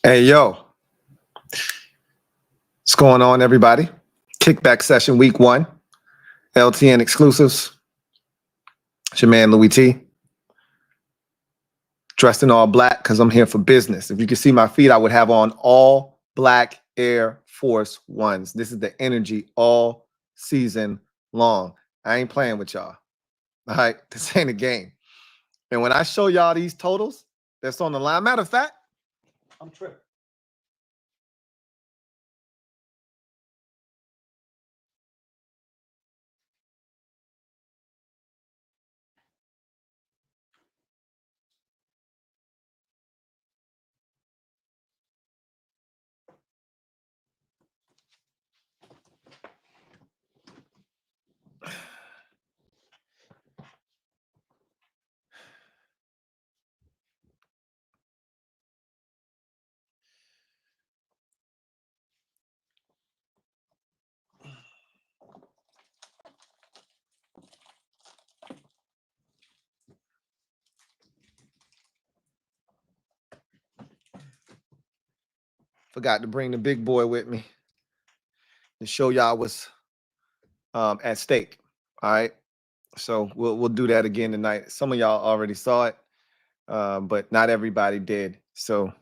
Hey, yo, what's going on, everybody? Kickback session week 1, LTN Exclusives. It's your man, Louie T. Dressed in all black because I'm here for business. If you can see my feet, I would have on all black Air Force Ones. This is the energy all season long. I ain't playing with y'all. All right, this ain't a game. And when I show y'all these totals that's on the line, matter of fact, I'm tripping. Forgot to bring the big boy with me to show y'all what's at stake. All right. So we'll do that again tonight. Some of y'all already saw it, but not everybody did. So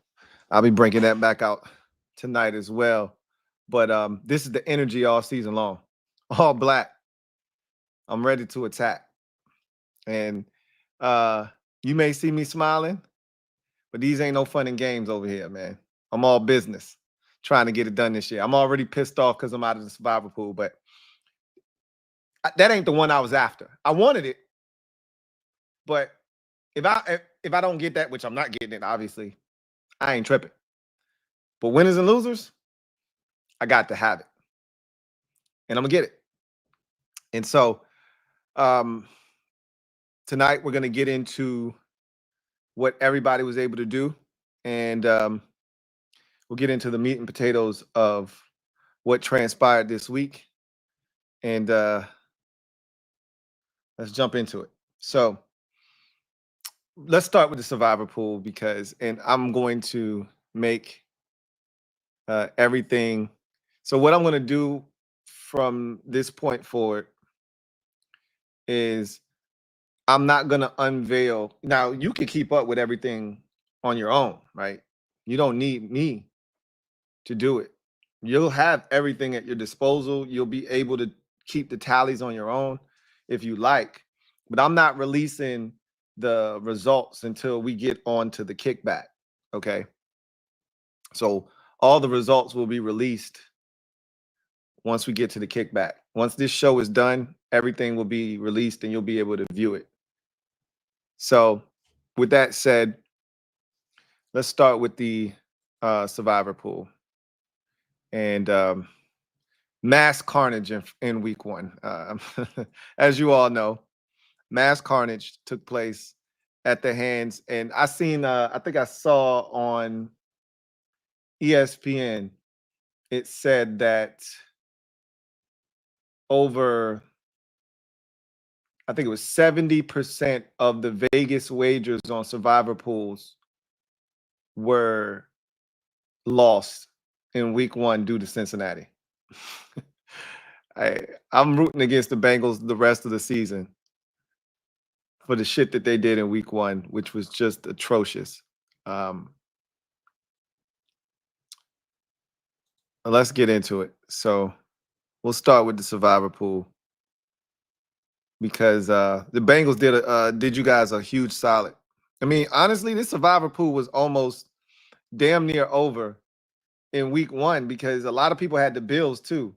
I'll be bringing that back out tonight as well. But this is the energy all season long. All black. I'm ready to attack. And you may see me smiling, but these ain't no fun and games over here, man. I'm all business, trying to get it done this year. I'm already pissed off because I'm out of the survivor pool, but that ain't the one I was after. I wanted it, but if I don't get that, which I'm not getting it, obviously, I ain't tripping. But winners and losers, I got to have it, and I'm gonna get it. And so tonight we're gonna get into what everybody was able to do, and we'll get into the meat and potatoes of what transpired this week, and let's jump into it. So let's start with the survivor pool and I'm going to make everything. So what I'm going to do from this point forward is I'm not going to unveil. Now, you can keep up with everything on your own, right? You don't need me to do it. You'll have everything at your disposal. You'll be able to keep the tallies on your own if you like. But I'm not releasing the results until we get on to the kickback, okay? So all the results will be released once we get to the kickback. Once this show is done, everything will be released and you'll be able to view it. So with that said, let's start with the survivor pool. And mass carnage in week 1. As you all know, mass carnage took place at the hands. And I think I saw on ESPN, it said that over, I think it was 70% of the Vegas wagers on survivor pools were lost in week 1 due to Cincinnati. I'm rooting against the Bengals the rest of the season for the shit that they did in week 1, which was just atrocious. Let's get into it. So we'll start with the survivor pool because the Bengals did you guys a huge solid. I mean, honestly, this survivor pool was almost damn near over in week 1 because a lot of people had the Bills too.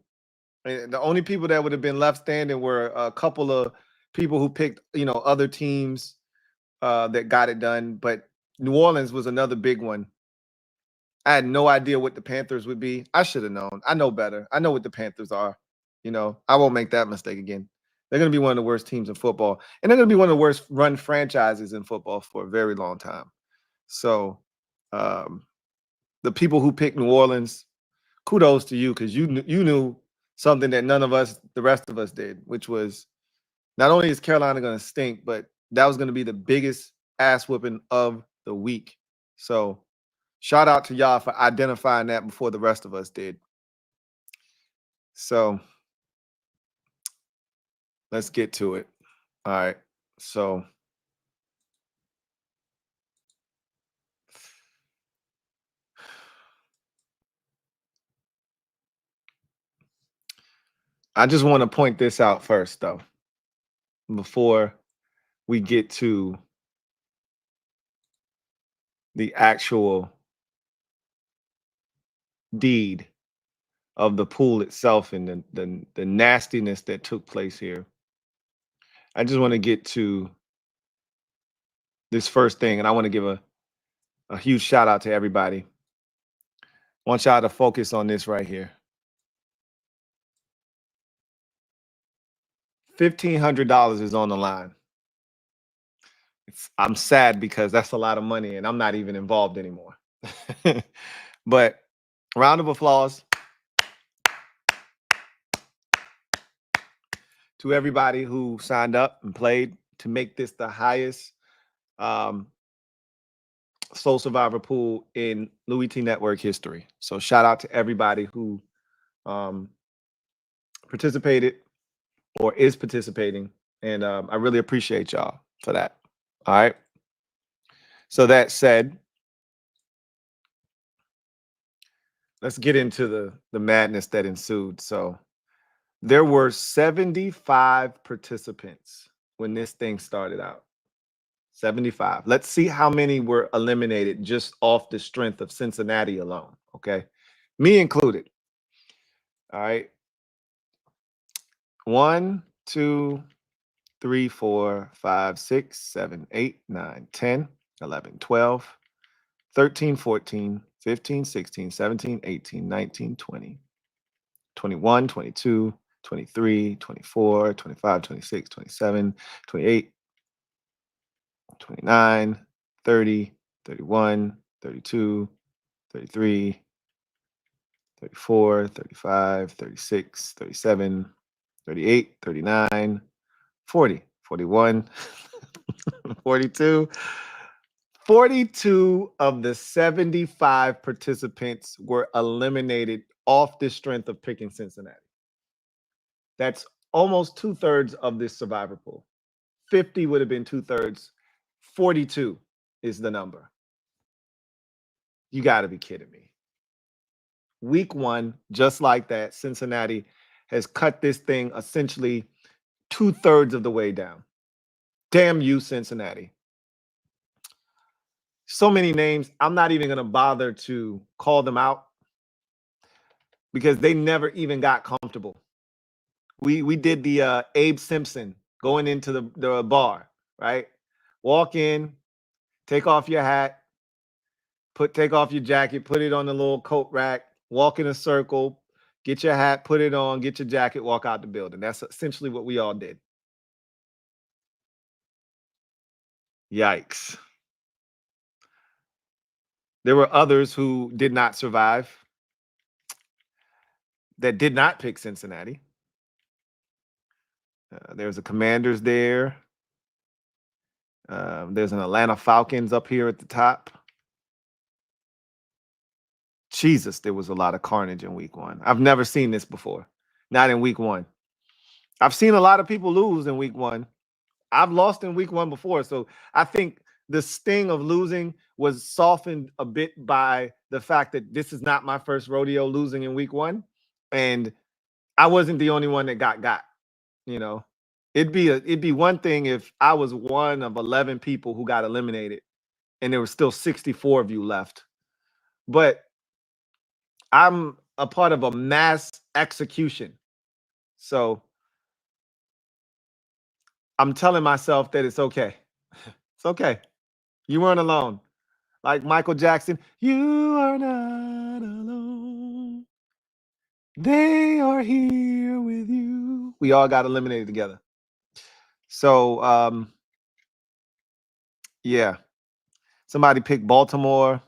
And the only people that would have been left standing were a couple of people who picked, other teams that got it done. But New Orleans was another big one. I had no idea what the Panthers would be. I should have known. I know better. I know what the Panthers are. I won't make that mistake again. They're going to be one of the worst teams in football. And they're going to be one of the worst run franchises in football for a very long time. So the people who picked New Orleans, kudos to you because you knew something that none of us, the rest of us did, which was not only is Carolina going to stink, but that was going to be the biggest ass whooping of the week. So Shout out to y'all for identifying that before the rest of us did. So let's get to it. All right. So I just want to point this out first, though, before we get to the actual deed of the pool itself and the nastiness that took place here. I just want to get to this first thing, and I want to give a huge shout out to everybody. I want y'all to focus on this right here. $1,500 is on the line. I'm sad because that's a lot of money and I'm not even involved anymore. But round of applause to everybody who signed up and played to make this the highest Soul Survivor pool in LouieTeeNetwork history. So shout out to everybody who participated or is participating. And I really appreciate y'all for that. All right. So that said, let's get into the madness that ensued. So there were 75 participants when this thing started out. 75. Let's see how many were eliminated just off the strength of Cincinnati alone. Okay. Me included. All right. 1, 2, 3, 4, 5, 6, 7, 8, 9, 10, 11, 12, 13, 14, 15, 16, 17, 18, 19, 20, 21, 22, 23, 24, 25, 26, 27, 28, 29, 30, 31, 32, 33, 34, 35, 36, 37, 38, 39, 40, 41, 42. 42 of the 75 participants were eliminated off the strength of picking Cincinnati. That's almost 2/3 of this survivor pool. 50 would have been 2/3. 42 is the number. You got to be kidding me. Week 1, just like that, Cincinnati has cut this thing essentially 2/3 of the way down. Damn you, Cincinnati. So many names. I'm not even going to bother to call them out because they never even got comfortable. We did the Abe Simpson going into the bar, right? Walk in, take off your hat, take off your jacket, put it on the little coat rack, walk in a circle, get your hat, put it on, get your jacket, walk out the building. That's essentially what we all did. Yikes. There were others who did not survive that did not pick Cincinnati. There's a Commanders there. There's an Atlanta Falcons up here at the top. Jesus, there was a lot of carnage in week 1. I've never seen this before. Not in week 1. I've seen a lot of people lose in week 1. I've lost in week 1 before. So I think the sting of losing was softened a bit by the fact that this is not my first rodeo losing in week 1. And I wasn't the only one that got, you know. It'd be one thing if I was one of 11 people who got eliminated and there were still 64 of you left. But I'm a part of a mass execution. So I'm telling myself that it's okay. It's okay. You weren't alone. Like Michael Jackson, you are not alone. They are here with you. We all got eliminated together. So, yeah. Somebody picked Baltimore,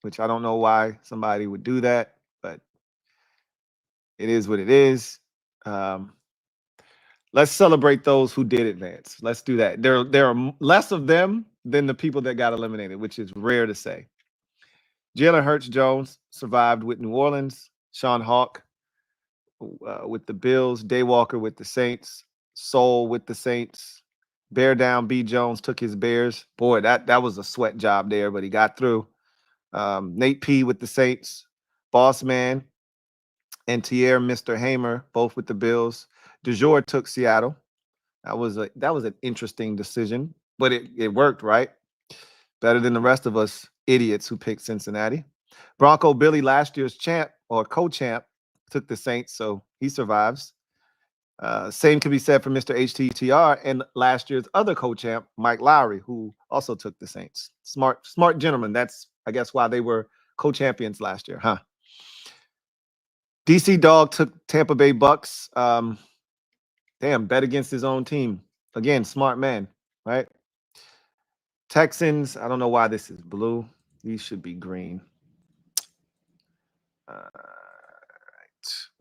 which I don't know why somebody would do that, but it is what it is. Let's celebrate those who did advance. Let's do that. There are less of them than the people that got eliminated, which is rare to say. Jalen Hurts-Jones survived with New Orleans. Sean Hawk with the Bills. Day Walker with the Saints. Soul with the Saints. Bear Down B. Jones took his Bears. Boy, that was a sweat job there, but he got through. Nate P with the Saints. Boss Man and Tierre Mr. Hamer, both with the Bills. DeJour took Seattle. That was an interesting decision, but it worked, right? Better than the rest of us idiots who picked Cincinnati. Bronco Billy, last year's champ or co-champ, took the Saints, so he survives. Same can be said for Mr. HTTR and last year's other co-champ, Mike Lowry, who also took the Saints. Smart gentleman. That's, I guess, why they were co-champions last year, huh? DC Dog took Tampa Bay Bucks. Damn, bet against his own team. Again, smart man, right? Texans, I don't know why this is blue. These should be green. All right,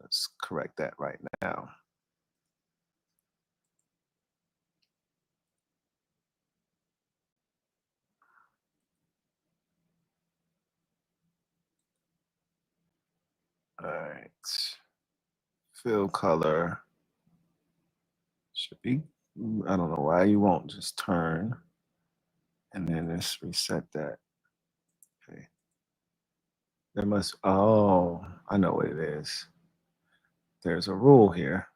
let's correct that right now. All right, fill color should be, I don't know why you won't just turn and then let's reset that. Okay. There must, oh, I know what it is. There's a rule here.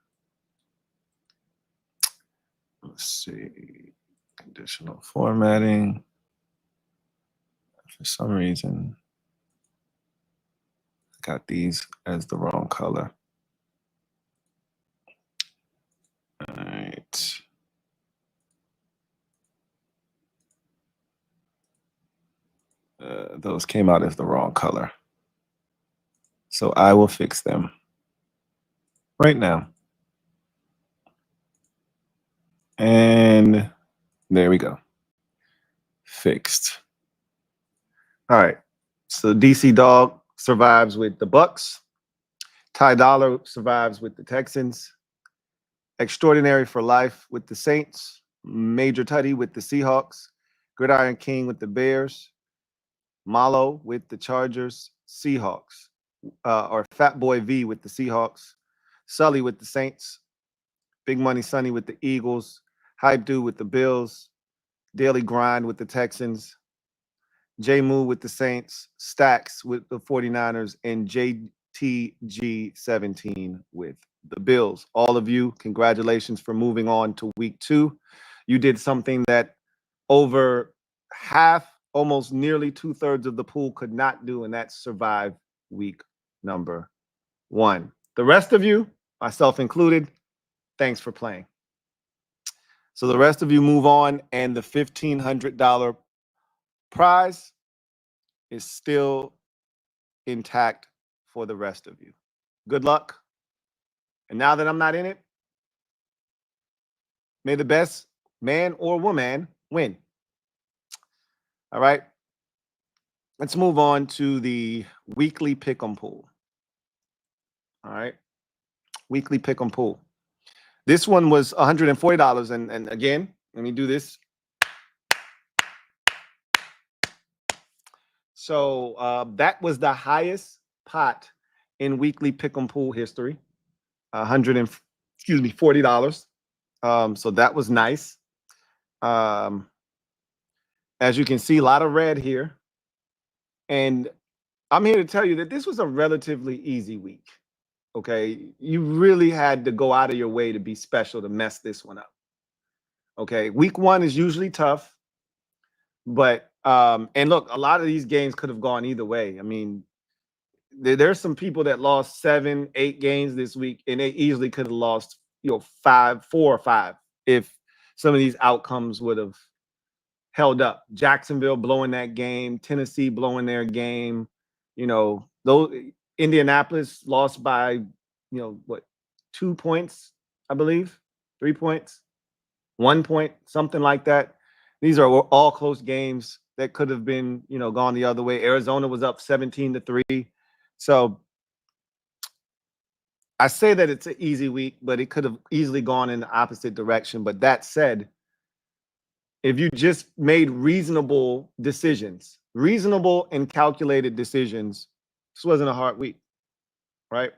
Let's see, conditional formatting. For some reason, I got these as the wrong color. All right. Those came out as the wrong color. So I will fix them right now. And there we go. Fixed. All right. So DC Dog survives with the Bucks. Ty Dollar survives with the Texans. Extraordinary for Life with the Saints. Major Tutty with the Seahawks. Gridiron King with the Bears. Malo with the Chargers. Seahawks. Or Fat Boy V with the Seahawks. Sully with the Saints. Big Money Sonny with the Eagles. Hype Dude with the Bills. Daily Grind with the Texans. J Moo with the Saints. Stacks with the 49ers. And JTG17 with the Bills. All of you, congratulations for moving on to week 2. You did something that over half, almost nearly 2/3 of the pool could not do, and that's survive week number 1. The rest of you, myself included, thanks for playing. So the rest of you move on, and the $1,500 prize is still intact for the rest of you. Good luck. And now that I'm not in it, may the best man or woman win. All right. Let's move on to the weekly pick'em pool. All right. Weekly pick'em pool. This one was $140. And again, let me do this. So that was the highest pot in weekly pick'em pool history. $40. So that was nice. As you can see, a lot of red here. And I'm here to tell you that this was a relatively easy week. Okay. You really had to go out of your way to be special to mess this one up. Okay. Week 1 is usually tough. But and look, a lot of these games could have gone either way. I mean, there's some people that lost 7, 8 games this week, and they easily could have lost, 4 or 5 if some of these outcomes would have held up. Jacksonville blowing that game, Tennessee blowing their game, those Indianapolis lost by, 2 points, I believe, 3 points, 1 point, something like that. These are all close games that could have been, gone the other way. Arizona was up 17-3. So I say that it's an easy week, but it could have easily gone in the opposite direction. But that said, if you just made reasonable decisions, reasonable and calculated decisions, this wasn't a hard week, right?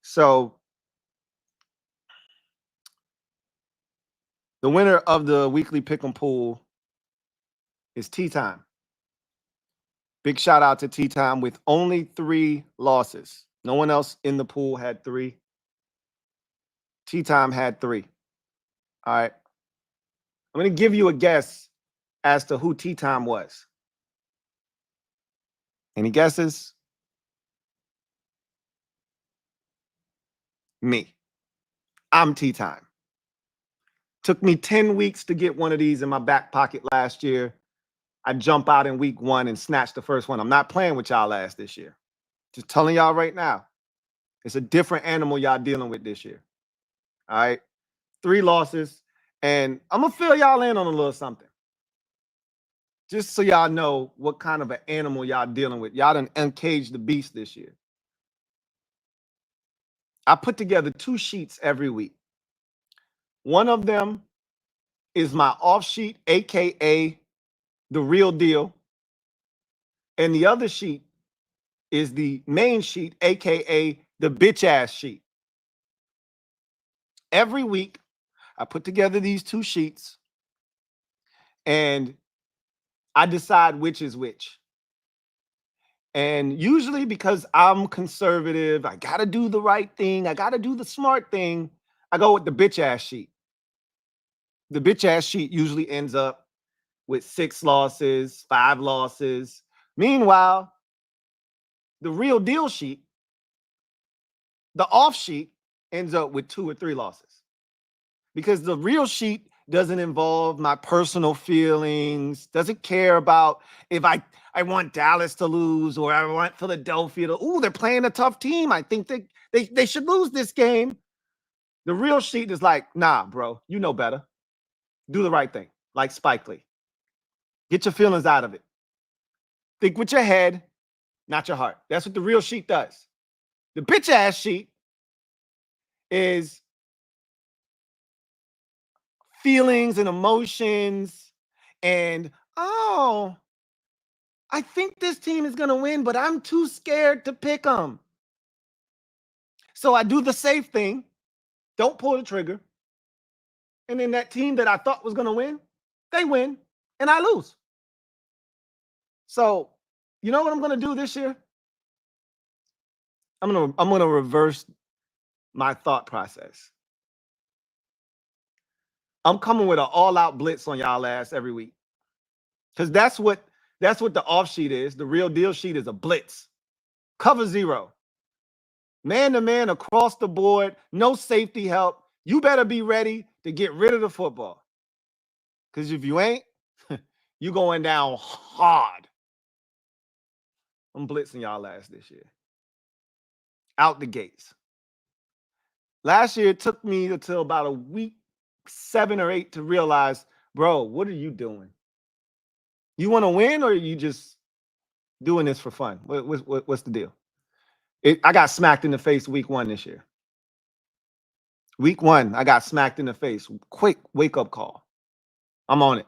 So the winner of the weekly pick'em pool is Tea Time. Big shout out to Tea Time with only 3 losses. No one else in the pool had 3. Tea Time had 3. All right. I'm going to give you a guess as to who Tea Time was. Any guesses? Me. I'm Tea Time. Took me 10 weeks to get one of these in my back pocket last year. I jump out in week 1 and snatch the first one. I'm not playing with y'all ass this year. Just telling y'all right now. It's a different animal y'all dealing with this year. All right. 3 losses. And I'm going to fill y'all in on a little something. Just so y'all know what kind of an animal y'all dealing with. Y'all done uncaged the beast this year. I put together 2 sheets every week. One of them is my off sheet, AKA the real deal. And the other sheet is the main sheet, AKA the bitch ass sheet. Every week, I put together these 2 sheets and I decide which is which. And usually because I'm conservative, I got to do the right thing. I got to do the smart thing. I go with the bitch ass sheet. The bitch ass sheet usually ends up with 6 losses, 5 losses. Meanwhile, the real deal sheet, the off sheet, ends up with 2 or 3 losses. Because the real sheet doesn't involve my personal feelings, doesn't care about if I want Dallas to lose or I want Philadelphia to, ooh, they're playing a tough team. I think they should lose this game. The real sheet is like, nah, bro, you know better. Do the right thing, like Spike Lee. Get your feelings out of it. Think with your head, not your heart. That's what the real sheet does. The bitch ass sheet is feelings and emotions and, oh, I think this team is going to win, but I'm too scared to pick them. So I do the safe thing, don't pull the trigger. And then that team that I thought was going to win, they win and I lose. So, you know what I'm going to do this year? I'm going to reverse my thought process. I'm coming with an all-out blitz on y'all ass every week. Cuz that's what the off sheet is. The real deal sheet is a blitz. Cover 0. Man to man across the board, no safety help. You better be ready to get rid of the football. Because if you ain't, you going down hard. I'm blitzing y'all ass this year. Out the gates. Last year, it took me until about a week 7 or 8 to realize, bro, what are you doing? You want to win or are you just doing this for fun? What's the deal? I got smacked in the face week 1 this year. Week 1, I got smacked in the face. Quick wake-up call. I'm on it.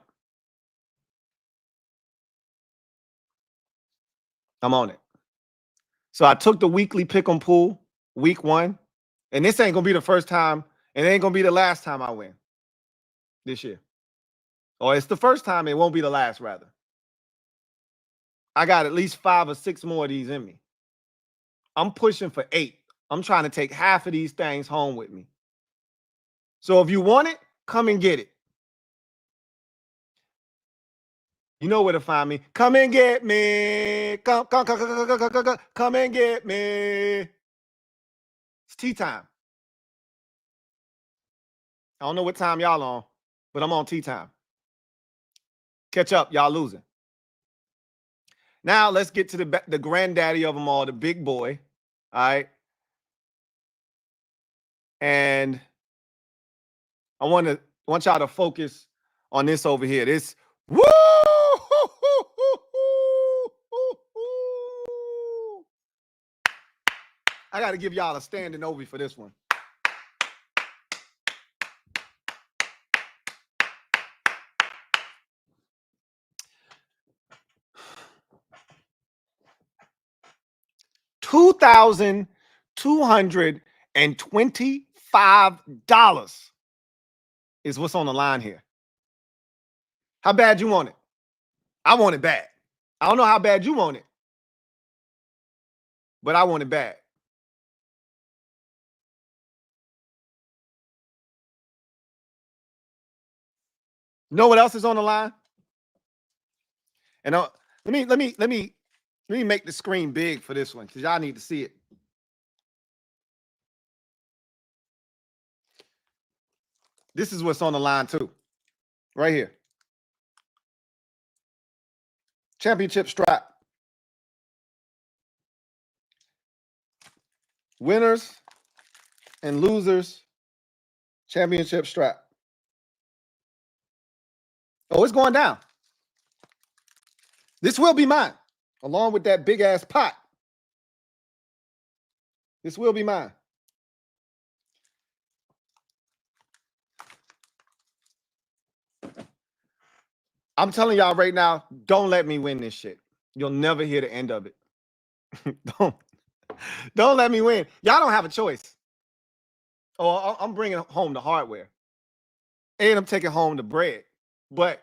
I'm on it. So I took the weekly pick'em pool week 1, and this ain't gonna be the first time, and it ain't gonna be the last time I win this year. Or it's the first time, it won't be the last, rather. I got at least 5 or 6 more of these in me. I'm pushing for 8. I'm trying to take half of these things home with me. So if you want it, come and get it. You know where to find me. Come and get me. Come and get me. It's tea time. I don't know what time y'all on, but I'm on tea time. Catch up, y'all losing. Now let's get to the granddaddy of them all, the big boy. All right. And I want y'all to focus on this over here. This woo! I got to give y'all a standing ovation for this one. $2,225 is what's on the line here. How bad you want it? I want it bad. I don't know how bad you want it, but I want it bad. You know what else is on the line? And let me make the screen big for this one because y'all need to see it. This is what's on the line too, right here. Championship strap. Winners and losers championship strap. Oh, it's going down. This will be mine, along with that big ass pot. This will be mine. I'm telling y'all right now, don't let me win this shit. You'll never hear the end of it. Don't let me win. Y'all don't have a choice. Oh, I'm bringing home the hardware. And I'm taking home the bread. But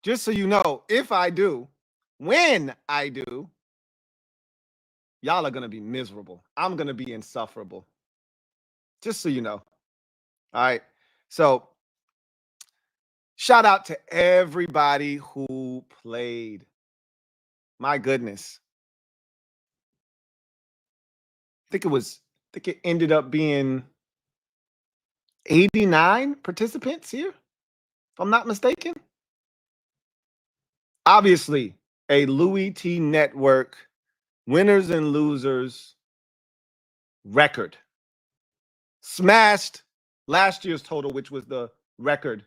just so you know, if I do, when I do, y'all are going to be miserable. I'm going to be insufferable. Just so you know. All right. So shout out to everybody who played. My goodness. I think it ended up being 89 participants here, if I'm not mistaken. Obviously, a LouieTeeNetwork winners and losers record. Smashed last year's total, which was the record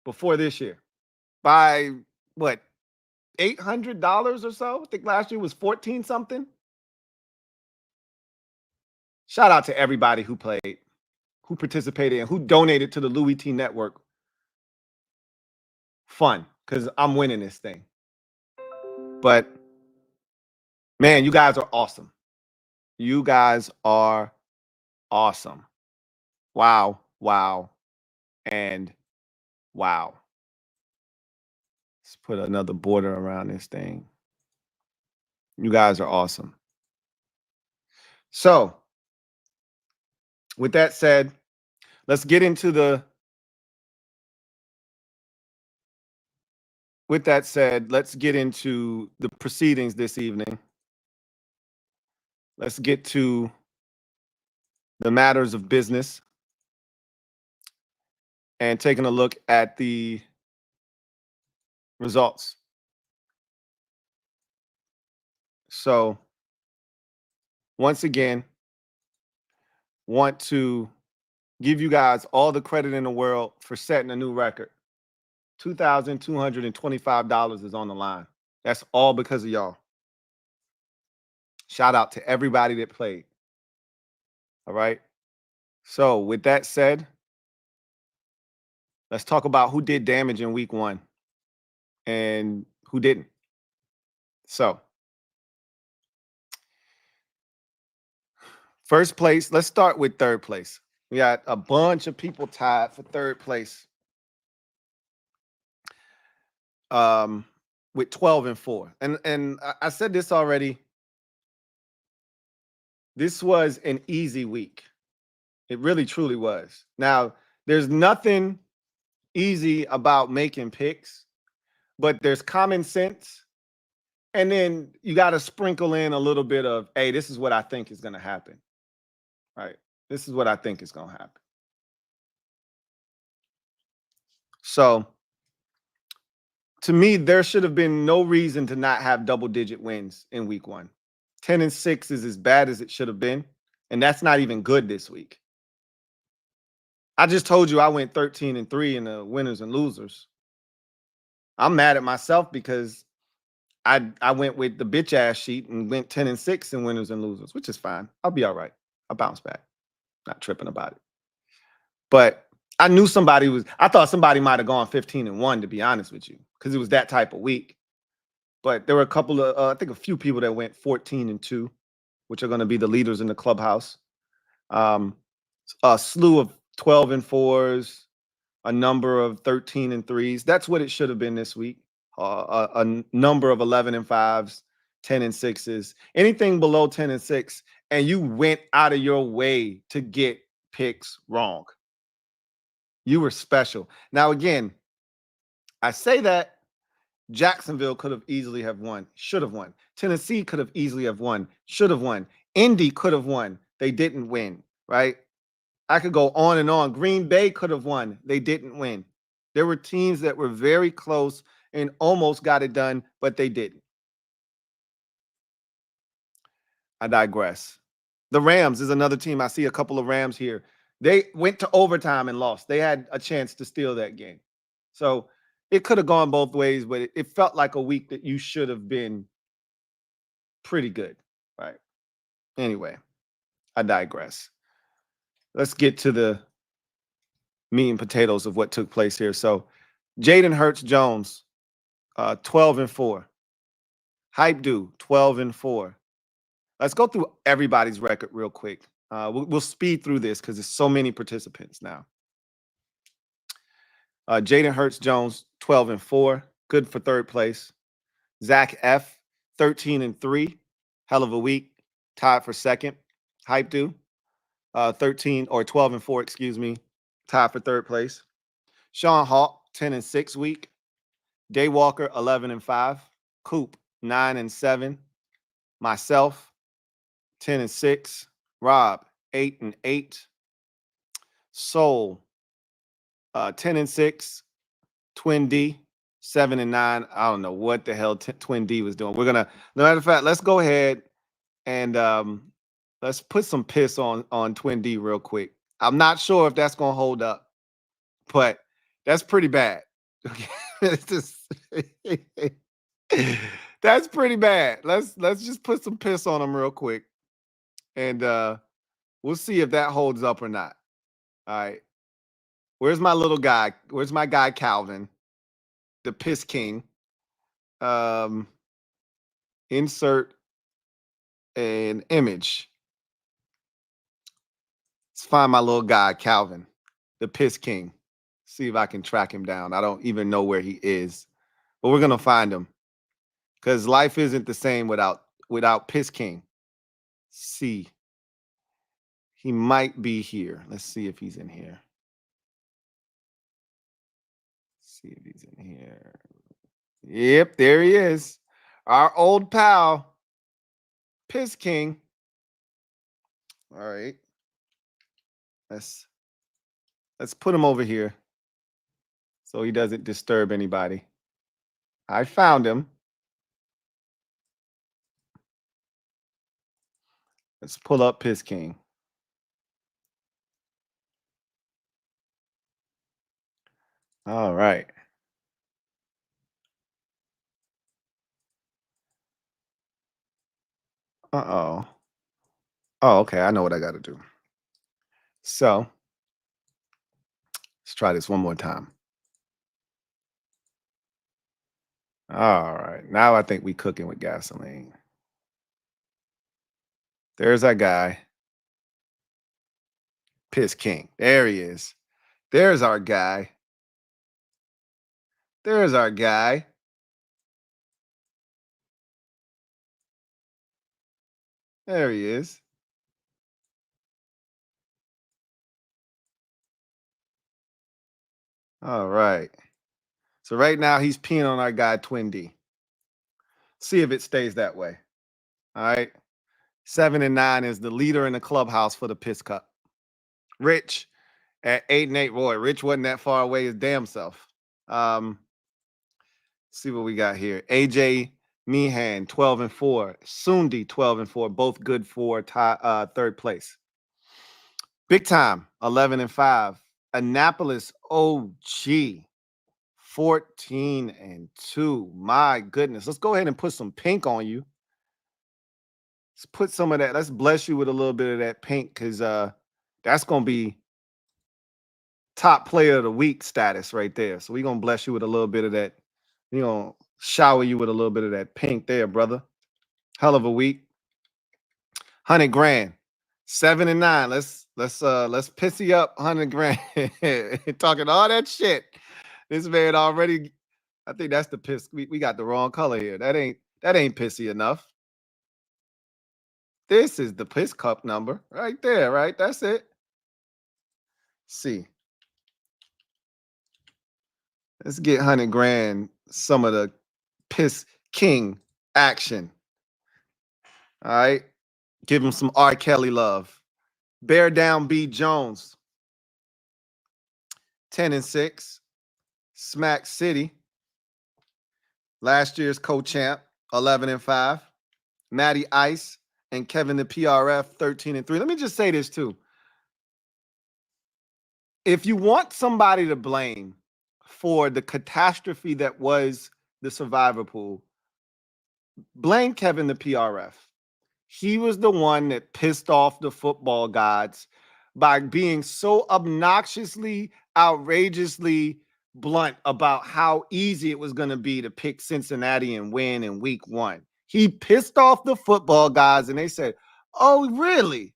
before this year, by what, $800 or so? I think last year was 14 something. Shout out to everybody who played, who participated, and who donated to the LouieTeeNetwork fund, because I'm winning this thing. But man, you guys are awesome. You guys are awesome. Wow, wow, and wow. Let's put another border around this thing. You guys are awesome. So, with that said, let's get into the proceedings this evening. Let's get to the matters of business and taking a look at the results. So, once again, want to give you guys all the credit in the world for setting a new record. $2,225 is on the line. That's all because of y'all. Shout out to everybody that played. All right. So with that said, let's talk about who did damage in week 1 and who didn't. So first place, let's start with third place. We got a bunch of people tied for third place. With 12-4. And I said this already. This was an easy week. It really truly was. Now, there's nothing easy about making picks, but there's common sense. And then you got to sprinkle in a little bit of, hey, this is what I think is going to happen. Right? This is what I think is going to happen. So, to me, there should have been no reason to not have double-digit wins in week 1. 10-6 is as bad as it should have been, and that's not even good this week. I just told you I went 13-3 in the winners and losers. I'm mad at myself because I went with the bitch ass sheet and went 10-6 in winners and losers, which is fine. I'll be all right. I'll bounce back. Not tripping about it. But I knew I thought somebody might have gone 15-1, to be honest with you, because it was that type of week. But there were a couple of, I think a few people that went 14-2, which are going to be the leaders in the clubhouse. A slew of 12-4s, a number of 13-3s. That's what it should have been this week. A number of 11-5s, 10-6s. Anything below 10-6, and you went out of your way to get picks wrong. You were special. Now, again, I say that Jacksonville could have easily have won, should have won. Tennessee could have easily have won, should have won. Indy could have won. They didn't win, right? I could go on and on. Green Bay could have won. They didn't win. There were teams that were very close and almost got it done, but they didn't. I digress. The Rams is another team. I see a couple of Rams here. They went to overtime and lost. They had a chance to steal that game. So it could have gone both ways, but it felt like a week that you should have been pretty good, right? Anyway, I digress. Let's get to the meat and potatoes of what took place here. So Jaden Hurts-Jones, 12-4. Hype Dude, 12-4. Let's go through everybody's record real quick. We'll speed through this because there's so many participants now. Jaden Hurts-Jones, 12-4, good for third place. Zach F, 13-3, hell of a week, tied for second. Hype Dude, 12-4, excuse me, tied for third place. Sean Hawk, 10-6 week. Daywalker, 11-5. Coop, 9-7. Myself, 10-6. Rob, 8-8. Soul, 10-6. Twin D, 7-9. I don't know what the hell Twin D was doing. We're gonna, no matter of fact, let's go ahead and let's put some piss on Twin D real quick. I'm not sure if that's gonna hold up, but that's pretty bad. Okay, it's just that's pretty bad. Let's just put some piss on him real quick, and we'll see if that holds up or not. All right. Where's my little guy? Where's my guy Calvin, the piss king? Insert an image. Let's find my little guy Calvin, the piss king. See if I can track him down. I don't even know where he is, but we're gonna find him because life isn't the same without Piss King. See, he might be here. Let's see if he's in here. See if he's in here. Yep, there he is. Our old pal, Piss King. All right. Let's put him over here so he doesn't disturb anybody. I found him. Let's pull up Piss King. All right. Uh-oh. Oh, okay. I know what I got to do. So let's try this one more time. All right. Now I think we cooking with gasoline. There's our guy. Piss King. There he is. There's our guy. There's our guy. There he is. All right. So right now he's peeing on our guy Twin D. See if it stays that way. All right. 7-9 is the leader in the clubhouse for the Piss Cup. Rich at 8-8. Boy, Rich wasn't that far away his damn self. See what we got here. AJ Meehan, 12-4. Sundi, 12-4. Both good for third place. Big Time, 11-5. Annapolis OG, 14-2. My goodness. Let's go ahead and put some pink on you. Let's put some of that. Let's bless you with a little bit of that pink because that's going to be top player of the week status right there. So we're going to bless you with a little bit of that. You know, Shower you with a little bit of that pink there, brother. Hell of a week. 100 grand. 7 and 9. Let's pissy up 100 grand. Talking all that shit. This man already. I think that's the piss. We got the wrong color here. That ain't pissy enough. This is the piss cup number right there, right? That's it. See. Let's get 100 grand. Some of the piss king action. All right. Give him some R. Kelly love. Bear down B. Jones. 10 and 6. Smack City. Last year's co-champ, 11 and 5. Matty Ice and Kevin the PRF, 13 and 3. Let me just say this too. If you want somebody to blame for the catastrophe that was the survivor pool, blame Kevin the PRF. He was the one that pissed off the football gods by being so obnoxiously, outrageously blunt about how easy it was going to be to pick Cincinnati and win in week 1. He pissed off the football guys and they said, "Oh, really?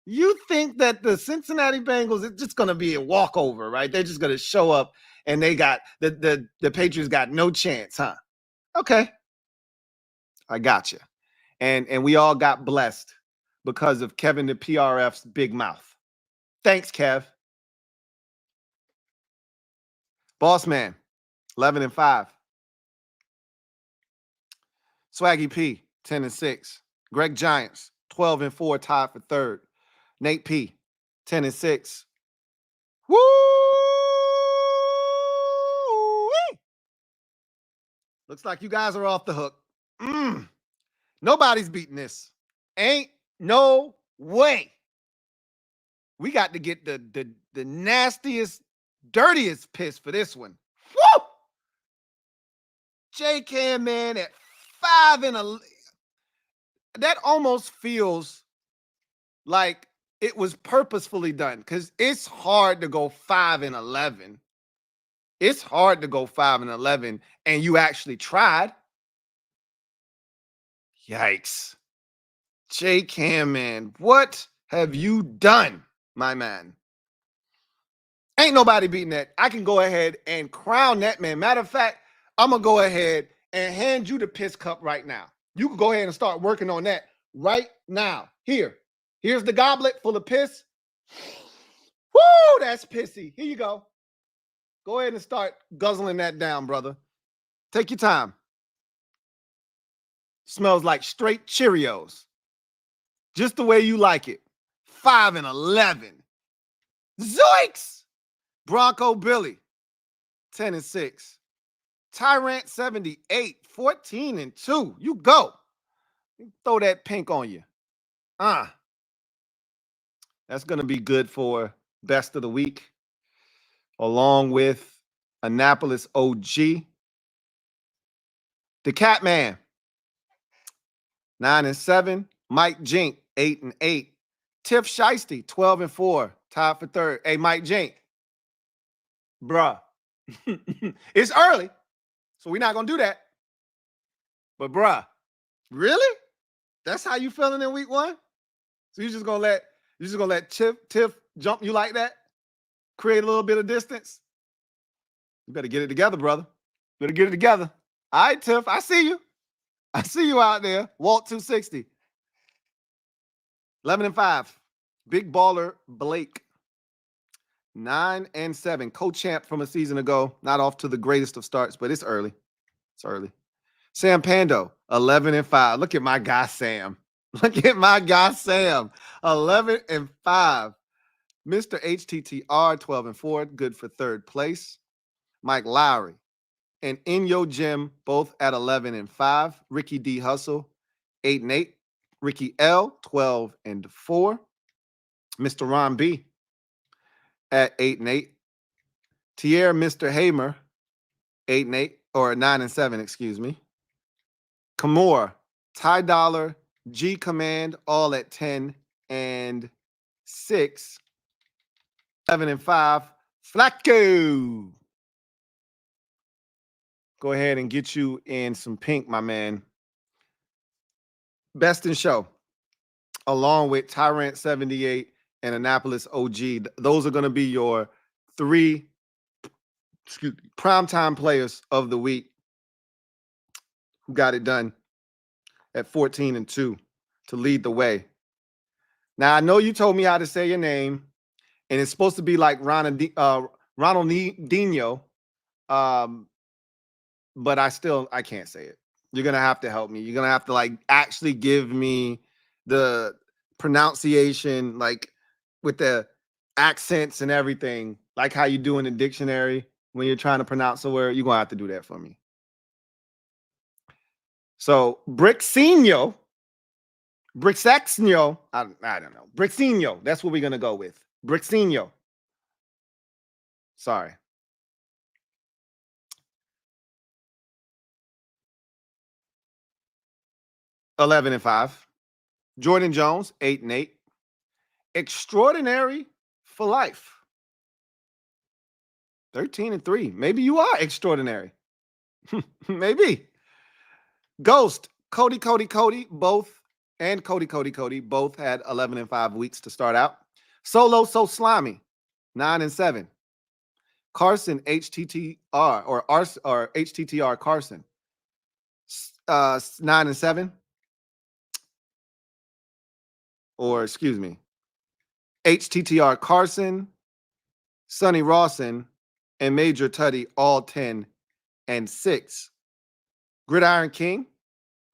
You think that the Cincinnati Bengals is just going to be a walkover, right? They're just going to show up and they got the Patriots got no chance, huh? Okay. I got you." And we all got blessed because of Kevin the PRF's big mouth. Thanks, Kev. Boss Man, 11 and 5. Swaggy P, 10 and 6. Greg Giants, 12 and 4, tied for third. Nate P, 10 and 6. Woo! Looks like you guys are off the hook. Nobody's beating this. Ain't no way. We got to get the nastiest, dirtiest piss for this one. Woo! J-Cam, man, at 5 and 11. That almost feels like it was purposefully done because it's hard to go 5 and 11. It's hard to go 5 and 11, and you actually tried. Yikes. J-Cam, man, what have you done, my man? Ain't nobody beating that. I can go ahead and crown that man. Matter of fact, I'm going to go ahead and hand you the piss cup right now. You can go ahead and start working on that right now. Here's the goblet full of piss. Woo, that's pissy. Here you go. Go ahead and start guzzling that down, brother. Take your time. Smells like straight Cheerios. Just the way you like it. 5 and 11. Zoinks! Bronco Billy, 10 and 6. Tyrant 78, 14 and 2. You go. Throw that pink on you. That's going to be good for best of the week, along with Annapolis OG. The Catman, 9 and 7. Mike Jink, 8 and 8. Tiff Shiesty, 12 and 4. Tied for third. Hey, Mike Jink. Bruh. It's early, so we're not going to do that. But, bruh, really? That's how you feeling in week 1? So you're just going to let Tiff jump you like that? Create a little bit of distance? You better get it together, brother. Better get it together. All right, Tiff, I see you. I see you out there. Walt 260. 11 and 5. Big baller Blake. 9 and 7. Co-champ from a season ago. Not off to the greatest of starts, but it's early. It's early. Sam Pando, 11 and 5. Look at my guy, Sam. Look at my guy, Sam. 11 and 5. Mr. HTTR, 12 and 4. Good for third place. Mike Lowry and In Yo Gym, both at 11 and 5. Ricky D. Hustle, 8 and 8. Ricky L, 12 and 4. Mr. Ron B at 8 and 8. Tierre Mr. Hamer, 8 and 8, or 9 and 7, excuse me. Kamor, Ty Dollar, G Command, all at 10 and 6. 11 and 5. Flacco. go ahead and get you in some pink, my man. Best in Show, along with Tyrant 78 and Annapolis OG. Those are going to be your 3 primetime players of the week who got it done at 14-2 to lead the way. Now, I know you told me how to say your name, and it's supposed to be like Ronaldinho, but I can't say it. You're going to have to help me. You're going to have to like actually give me the pronunciation, like with the accents and everything, like how you do in the dictionary when you're trying to pronounce a word. You're going to have to do that for me. So Brixinho, I don't know. Brixinho, that's what we're going to go with. Brixinho. Sorry. $11-5. Jordan Jones, 8-8. Extraordinary for life. 13-3. Maybe you are extraordinary. Maybe. Ghost, Cody, both, and Cody, both had 11-5 weeks to start out. Solo, So Slimy, 9-7. Carson, HTTR, or HTTR Carson, 9-7. Or excuse me, HTTR Carson, Sonny Rawson, and Major Tuddy, all 10-6. Gridiron King,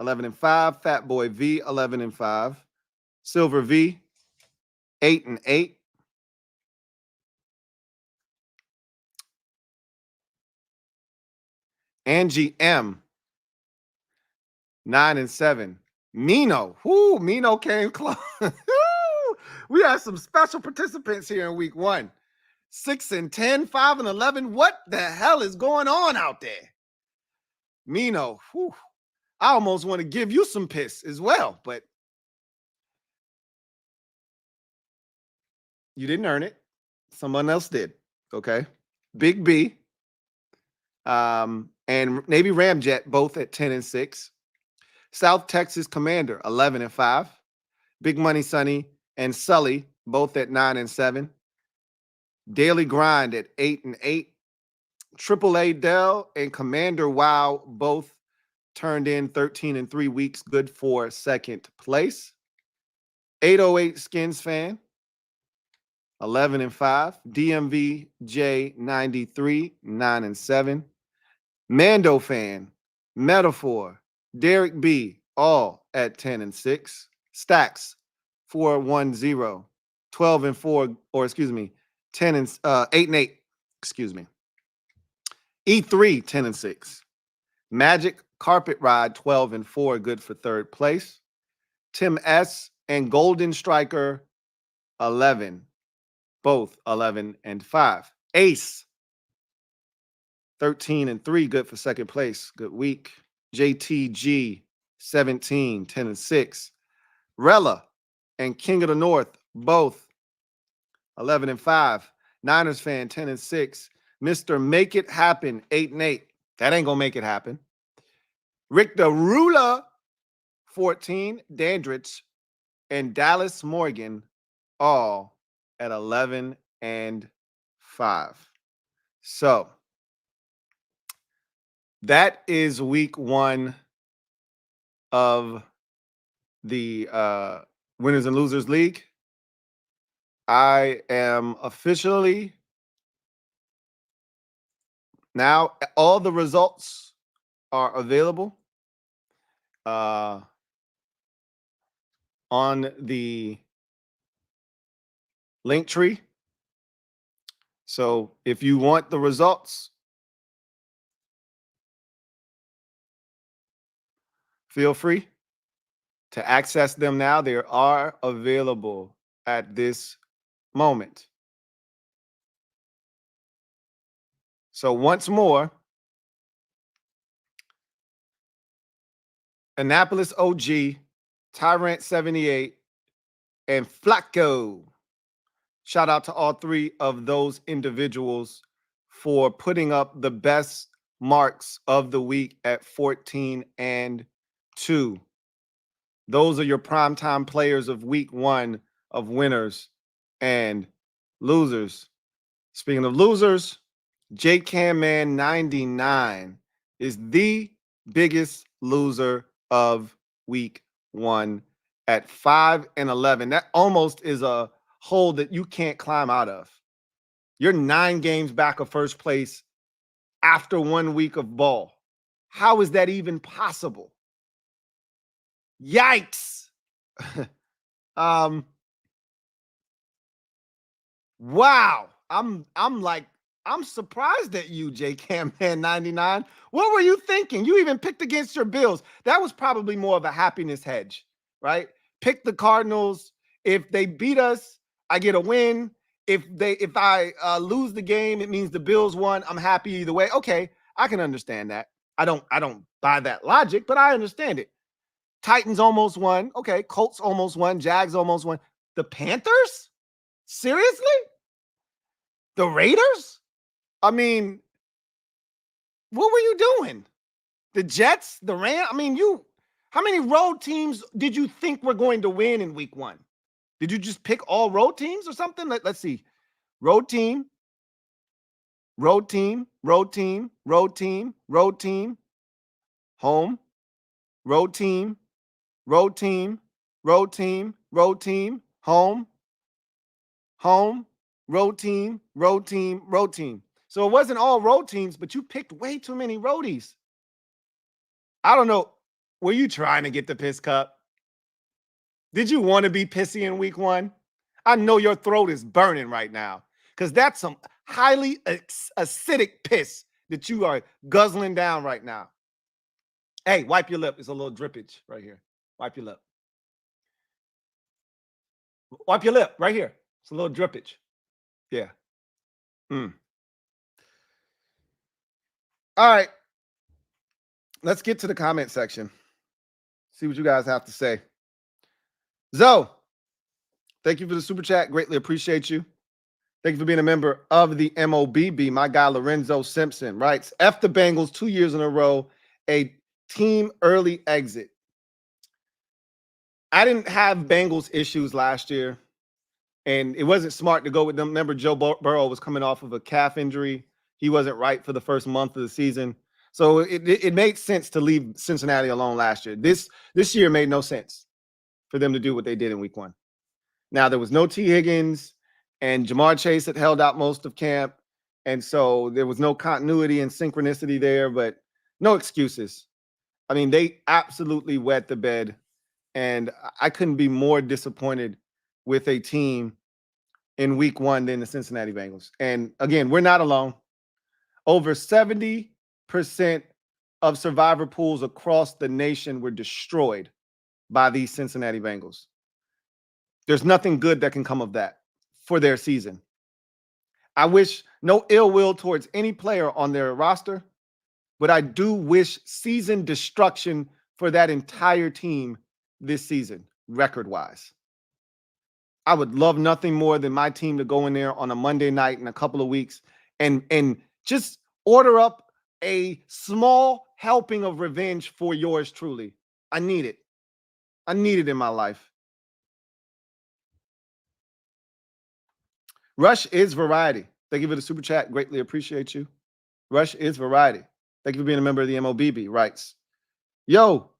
11-5. Fat Boy V, 11-5. Silver V, 8-8. Angie M, 9-7. Mino, Mino came close. We have some special participants here in week 1. 6-10, 5-11. What the hell is going on out there? Mino, I almost want to give you some piss as well, but you didn't earn it. Someone else did. Okay. Big B and Navy Ramjet, both at 10-6. South Texas Commander, 11-5. Big Money Sonny and Sully, both at 9-7. Daily Grind at 8-8. AAA Dell and Commander Wow both turned in 13-3 weeks, good for second place. 808 Skins Fan, 11-5. DMV J 93, 9-7. Mando Fan, Metaphor, Derek B, all at 10-6. Stacks 410, 12-4, or excuse me, 8-8. Excuse me. E3 10-6. Magic Carpet Ride 12-4, good for third place. Tim S and Golden Striker 11, both 11-5. Ace 13-3, good for second place. Good week. JTG 17, 10-6. Rella and King of the North, both 11-5. Niners Fan 10-6. Mr. Make It Happen 8-8. That ain't gonna make it happen. Rick the Ruler 14. Dandridge and Dallas Morgan all at 11-5. So that is week 1 of the Winners and Losers League. I am officially now, all the results are available on the link tree. So if you want the results, feel free to access them now. They are available at this moment. So once more, Annapolis OG, Tyrant 78, and Flacco. Shout out to all 3 of those individuals for putting up the best marks of the week at 14 and 2. Those are your primetime players of week 1 of winners and losers. Speaking of losers, Jake Camman 99 is the biggest loser of week 1 at 5 and 11. That almost is a hole that you can't climb out of. You're 9 games back of first place after 1 week of ball. How is that even possible? Yikes. Wow. I'm surprised at you, J Camman 99. What were you thinking? You even picked against your Bills. That was probably more of a happiness hedge, right? Pick the Cardinals. If they beat us, I get a win. If I lose the game, it means the Bills won. I'm happy either way. Okay, I can understand that. I don't buy that logic, but I understand it. Titans almost won. Okay, Colts almost won. Jags almost won. The Panthers? Seriously? The Raiders? I mean, what were you doing? The Jets, the Rams? I mean, how many road teams did you think were going to win in week 1? Did you just pick all road teams or something? Let's see. Road team, road team, road team, road team, road team, home, road team, road team, road team, road team, home, road team, road team, road team. So it wasn't all road teams, but you picked way too many roadies. I don't know. Were you trying to get the piss cup? Did you want to be pissy in week 1? I know your throat is burning right now because that's some highly acidic piss that you are guzzling down right now. Hey, wipe your lip. It's a little drippage right here. Wipe your lip. Wipe your lip right here. It's a little drippage. Yeah. All right. Let's get to the comment section. See what you guys have to say. Zoe, thank you for the super chat. Greatly appreciate you. Thank you for being a member of the MOBB. My guy Lorenzo Simpson writes, F the Bengals 2 years in a row, a team early exit. I didn't have Bengals issues last year, and it wasn't smart to go with them. Remember, Joe Burrow was coming off of a calf injury. He wasn't right for the first month of the season. So it made sense to leave Cincinnati alone last year. This year made no sense for them to do what they did in week 1. Now, there was no T. Higgins, and Jamar Chase had held out most of camp. And so there was no continuity and synchronicity there, but no excuses. I mean, they absolutely wet the bed. And I couldn't be more disappointed with a team in week 1 than the Cincinnati Bengals. And again, we're not alone. Over 70% of survivor pools across the nation were destroyed by these Cincinnati Bengals. There's nothing good that can come of that for their season. I wish no ill will towards any player on their roster, but I do wish season destruction for that entire team this season, record-wise. I would love nothing more than my team to go in there on a Monday night in a couple of weeks and just order up a small helping of revenge for yours truly. I need it. I need it in my life. Rush is variety. Thank you for the super chat. Greatly appreciate you. Rush is variety. Thank you for being a member of the MOBB. Writes, yo,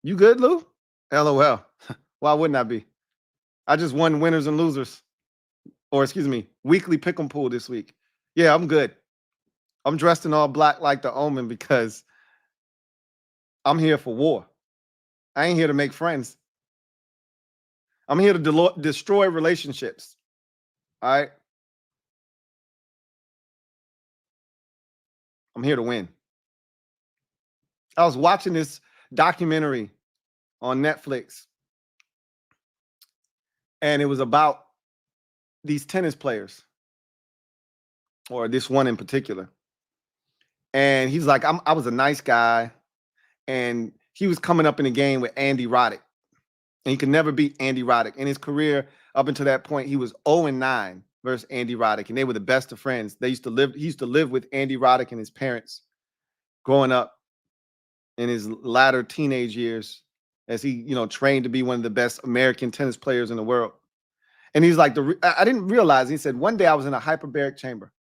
you good, Lou? LOL. Why wouldn't I be? I just won winners and losers. Or excuse me, weekly pick'em pool this week. Yeah, I'm good. I'm dressed in all black like the Omen because I'm here for war. I ain't here to make friends. I'm here to destroy relationships. All right? I'm here to win. I was watching this documentary on Netflix, and it was about these tennis players, or this one in particular. And he's like, I was a nice guy, and he was coming up in a game with Andy Roddick, and he could never beat Andy Roddick. In his career, up until that point, he was 0-9 versus Andy Roddick, and they were the best of friends. He used to live with Andy Roddick and his parents. growing up in his latter teenage years as he, trained to be one of the best American tennis players in the world. And he's like, I didn't realize, he said, one day I was in a hyperbaric chamber,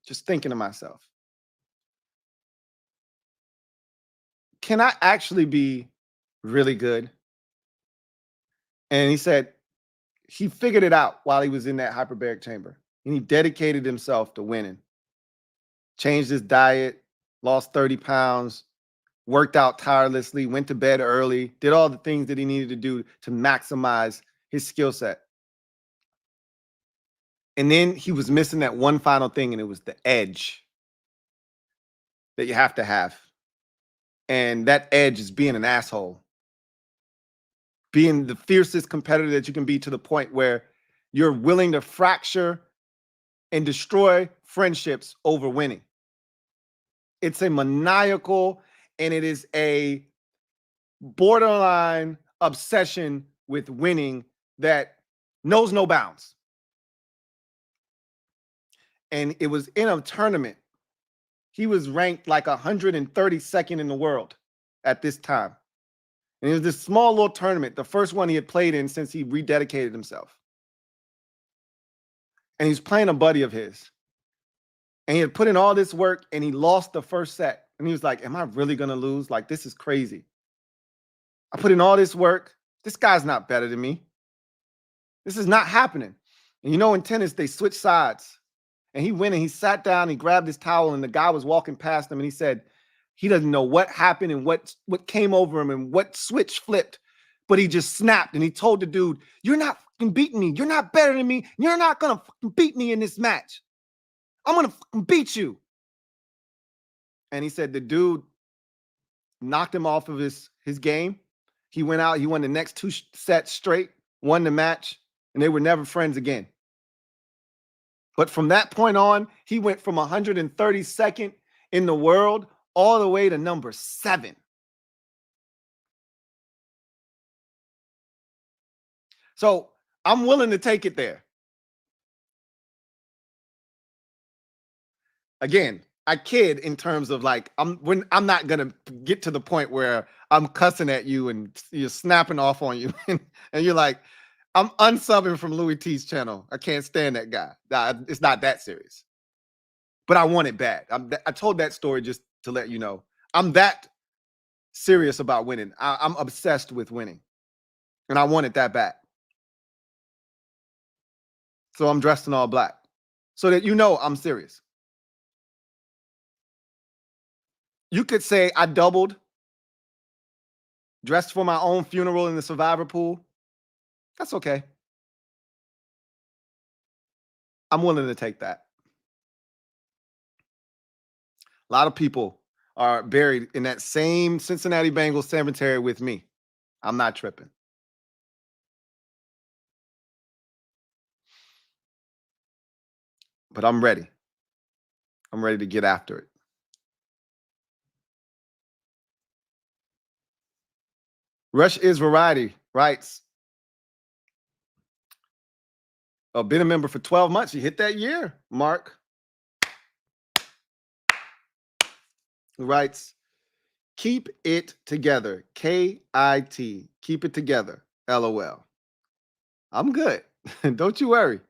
just thinking to myself, can I actually be really good? And he said he figured it out while he was in that hyperbaric chamber. And he dedicated himself to winning. Changed his diet, lost 30 pounds, worked out tirelessly, went to bed early, did all the things that he needed to do to maximize his skill set. And then he was missing that one final thing, and it was the edge that you have to have. And that edge is being an asshole. Being the fiercest competitor that you can be, to the point where you're willing to fracture and destroy friendships over winning. It's a maniacal, and it is a borderline obsession with winning that knows no bounds. And it was in a tournament. He was ranked like 132nd in the world at this time. And it was this small little tournament, the first one he had played in since he rededicated himself. And he's playing a buddy of his. And he had put in all this work, and he lost the first set. And he was like, am I really going to lose? Like, this is crazy. I put in all this work. This guy's not better than me. This is not happening. And in tennis, they switch sides. And he went and he sat down, he grabbed his towel, and the guy was walking past him, and he said he doesn't know what happened and what came over him and what switch flipped, but he just snapped, and he told the dude, you're not fucking beating me. You're not better than me. You're not going to fucking beat me in this match. I'm going to fucking beat you. And he said the dude knocked him off of his game. He went out, he won the next 2 sets straight, won the match, and they were never friends again. But from that point on, he went from 132nd in the world all the way to number 7. So I'm willing to take it there. Again, I kid in terms of like, I'm not gonna get to the point where I'm cussing at you and you're snapping off on you, and you're like, I'm unsubbing from Louie T's channel. I can't stand that guy. It's not that serious. But I want it bad. I told that story just to let you know. I'm that serious about winning. I'm obsessed with winning. And I want it that bad. So I'm dressed in all black, so that I'm serious. You could say I doubled, dressed for my own funeral in the survivor pool. That's okay. I'm willing to take that. A lot of people are buried in that same Cincinnati Bengals cemetery with me. I'm not tripping. But I'm ready. I'm ready to get after it. Rush is Variety writes, I've been a member for 12 months. You hit that year, Mark. Who writes, keep it together. KIT. Keep it together. LOL. I'm good. Don't you worry.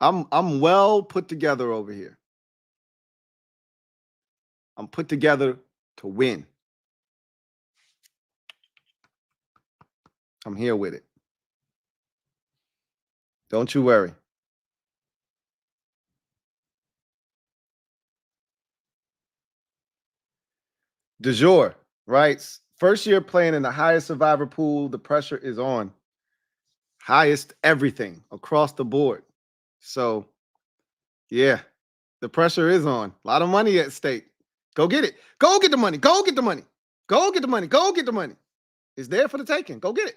I'm well put together over here. I'm put together to win. I'm here with it. Don't you worry. De jour writes, first year playing in the highest survivor pool, the pressure is on. Highest everything across the board. So, yeah, the pressure is on. A lot of money at stake. Go get it. Go get the money. Go get the money. Go get the money. Go get the money. It's there for the taking. Go get it.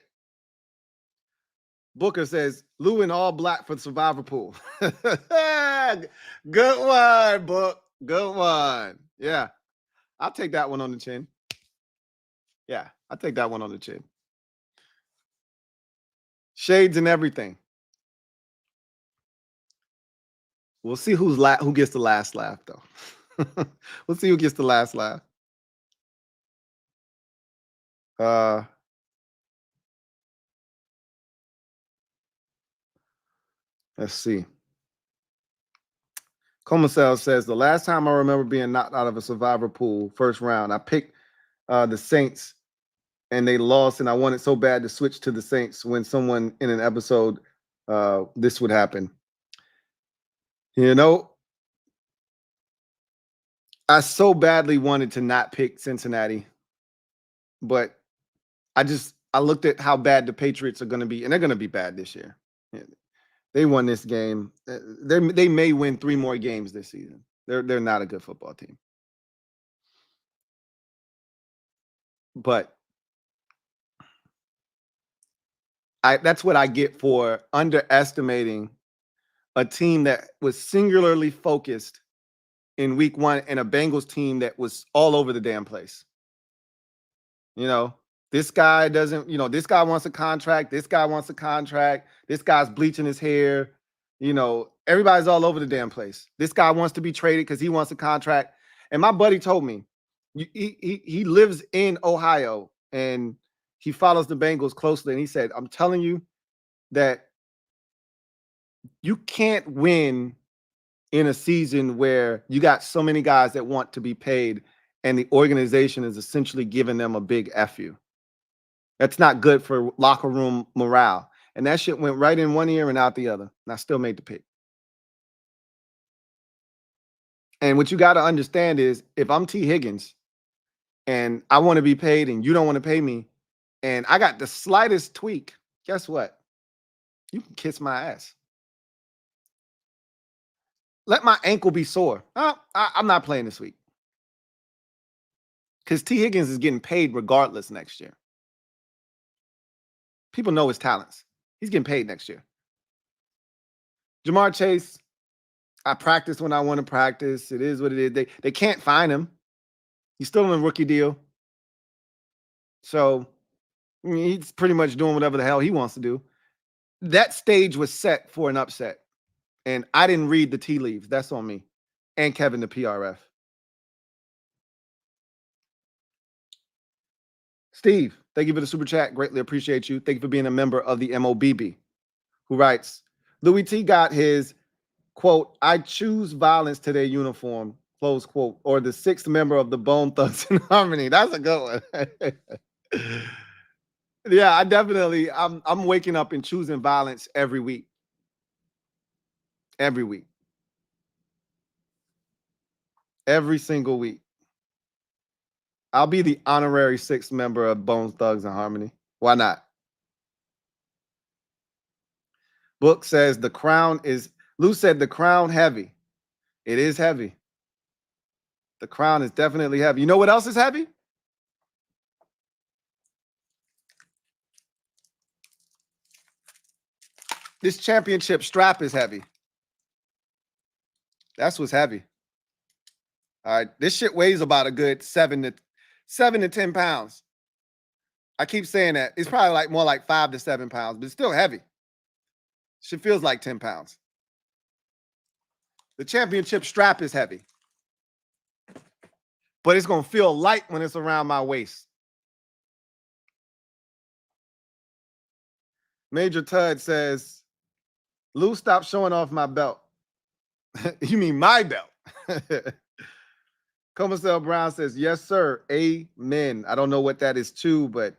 Booker says, Lou in all black for the survivor pool. Good one, Book. Good one. Yeah. I'll take that one on the chin. Yeah, I'll take that one on the chin. Shades and everything. We'll see who gets the last laugh, though. We'll see who gets the last laugh. Let's see. Comacel says, the last time I remember being knocked out of a survivor pool, first round, I picked the Saints and they lost, and I wanted so bad to switch to the Saints when someone in an episode, this would happen. You know, I so badly wanted to not pick Cincinnati, but I looked at how bad the Patriots are going to be, and they're going to be bad this year. They won this game. They may win 3 more games this season. They're not a good football team. But that's what I get for underestimating a team that was singularly focused in week 1 and a Bengals team that was all over the damn place. You know, this guy doesn't, this guy wants a contract. This guy wants a contract. This guy's bleaching his hair. Everybody's all over the damn place. This guy wants to be traded because he wants a contract. And my buddy told me he lives in Ohio and he follows the Bengals closely. And he said, I'm telling you that you can't win in a season where you got so many guys that want to be paid and the organization is essentially giving them a big F you. That's not good for locker room morale. And that shit went right in one ear and out the other. And I still made the pick. And what you got to understand is if I'm T. Higgins and I want to be paid and you don't want to pay me and I got the slightest tweak, guess what? You can kiss my ass. Let my ankle be sore. I'm not playing this week. Because T. Higgins is getting paid regardless next year. People know his talents. He's getting paid next year. Jamar Chase, I practice when I want to practice. It is what it is. They can't find him. He's still on a rookie deal. So he's pretty much doing whatever the hell he wants to do. That stage was set for an upset. And I didn't read the tea leaves. That's on me. And Kevin, the PRF. Steve, thank you for the super chat. Greatly appreciate you. Thank you for being a member of the MOBB. Who writes, Louie T got his, quote, I choose violence to their uniform, close quote, or the 6th member of the Bone Thugs and Harmony. That's a good one. Yeah, I'm waking up and choosing violence every week. Every week. Every single week. I'll be the honorary 6th member of Bone Thugs and Harmony. Why not? Book says the crown is, Lou said the crown heavy. It is heavy. The crown is definitely heavy. You know what else is heavy? This championship strap is heavy. That's what's heavy. All right. This shit weighs about a good 7 to 10 pounds. I keep saying that. It's probably more like 5 to 7 pounds, but it's still heavy. Shit feels like 10 pounds. The championship strap is heavy. But it's going to feel light when it's around my waist. Major Tud says, Lou, stop showing off my belt. You mean my belt? Comacel Brown says, yes, sir. Amen. I don't know what that is to, but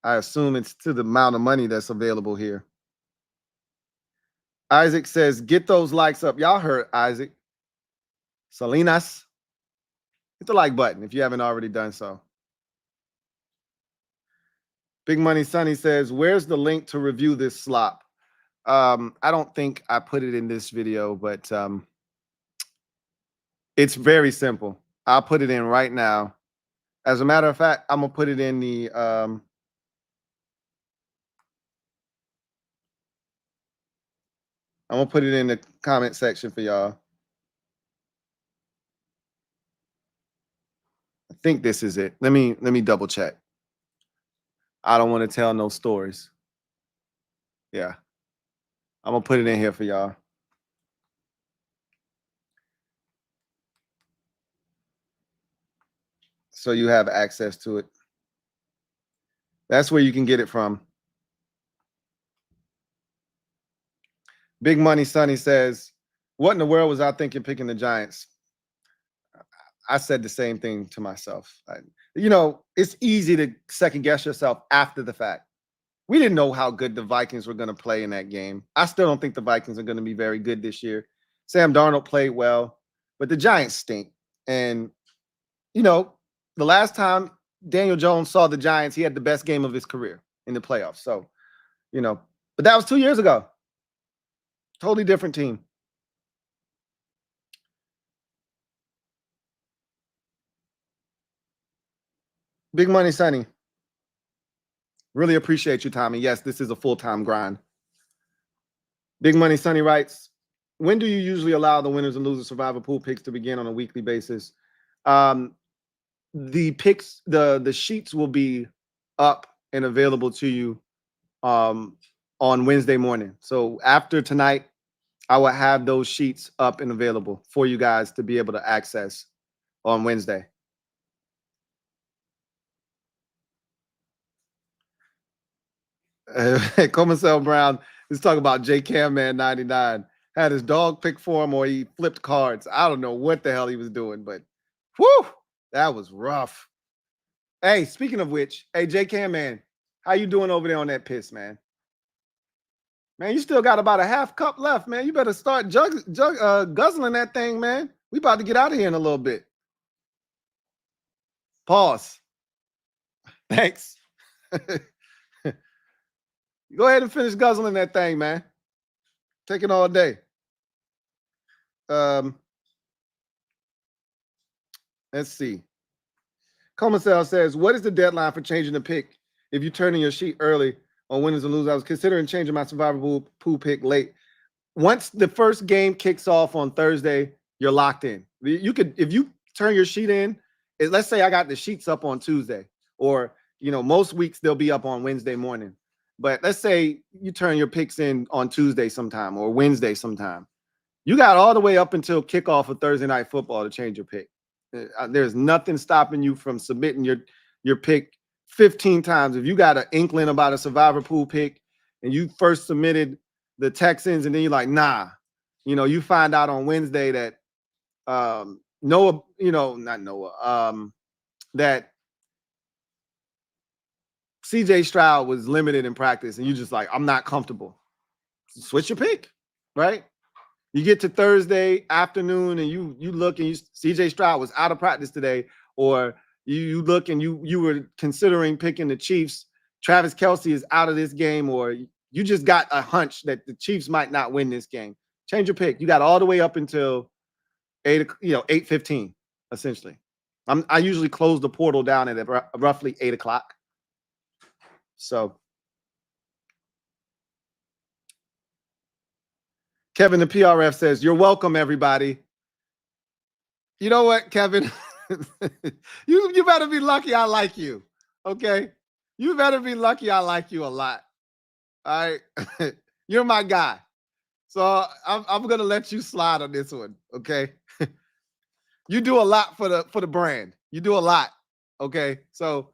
I assume it's to the amount of money that's available here. Isaac says, get those likes up. Y'all heard Isaac. Salinas. Hit the like button if you haven't already done so. Big Money Sonny says, where's the link to review this slop? I don't think I put it in this video, but it's very simple. I'll put it in right now. As a matter of fact, I'm going to put it in the I'm going to put it in the comment section for y'all. I think this is it. Let me double check. I don't want to tell no stories. Yeah. I'm going to put it in here for y'all. so you have access to it. That's where you can get it from. Big Money Sonny says, what in the world was I thinking picking the Giants? I said the same thing to myself. It's easy to second guess yourself after the fact. We didn't know how good the Vikings were going to play in that game. I still don't think the Vikings are going to be very good this year. Sam Darnold played well, but the Giants stink. And, the last time Daniel Jones saw the Giants, he had the best game of his career in the playoffs. So, but that was 2 years ago. Totally different team. Big Money Sonny. Really appreciate you, Tommy. Yes, this is a full-time grind. Big Money Sonny writes, when do you usually allow the winners and losers survivor pool picks to begin on a weekly basis? The picks, the sheets will be up and available to you on Wednesday morning. So after tonight, I will have those sheets up and available for you guys to be able to access on Wednesday. Comacel Brown is talking about J Cam Man 99. Had his dog pick for him or he flipped cards. I don't know what the hell he was doing, but whew, that was rough. Hey, speaking of which, hey, J Cam Man, how you doing over there on that piss, man? Man, you still got about a half cup left, man. You better start guzzling that thing, man. We about to get out of here in a little bit. Pause. Thanks. Go ahead and finish guzzling that thing, man. Take it all day. Let's see. Comacel says, what is the deadline for changing the pick if you turn in your sheet early on winners and losers? I was considering changing my survivor pool pick late. Once the first game kicks off on Thursday, you're locked in. You could, if you turn your sheet in, let's say I got the sheets up on Tuesday, or most weeks they'll be up on Wednesday morning. But let's say you turn your picks in on Tuesday sometime or Wednesday sometime. You got all the way up until kickoff of Thursday Night Football to change your pick. There's nothing stopping you from submitting your pick 15 times. If you got an inkling about a survivor pool pick and you first submitted the Texans and then you're like, nah, you find out on Wednesday that Noah, not Noah, that CJ Stroud was limited in practice and you just like, I'm not comfortable. Switch your pick, right? You get to Thursday afternoon and you look and CJ Stroud was out of practice today, or you look and you were considering picking the Chiefs. Travis Kelce is out of this game, or you just got a hunch that the Chiefs might not win this game. Change your pick. You got all the way up until 8:15, essentially. I usually close the portal down at roughly 8 o'clock. So Kevin, the PRF says, you're welcome, everybody. You know what, Kevin? you better be lucky I like you, okay? You better be lucky I like you a lot, all right? You're my guy. So I'm going to let you slide on this one, okay? You do a lot for the brand. You do a lot, okay? So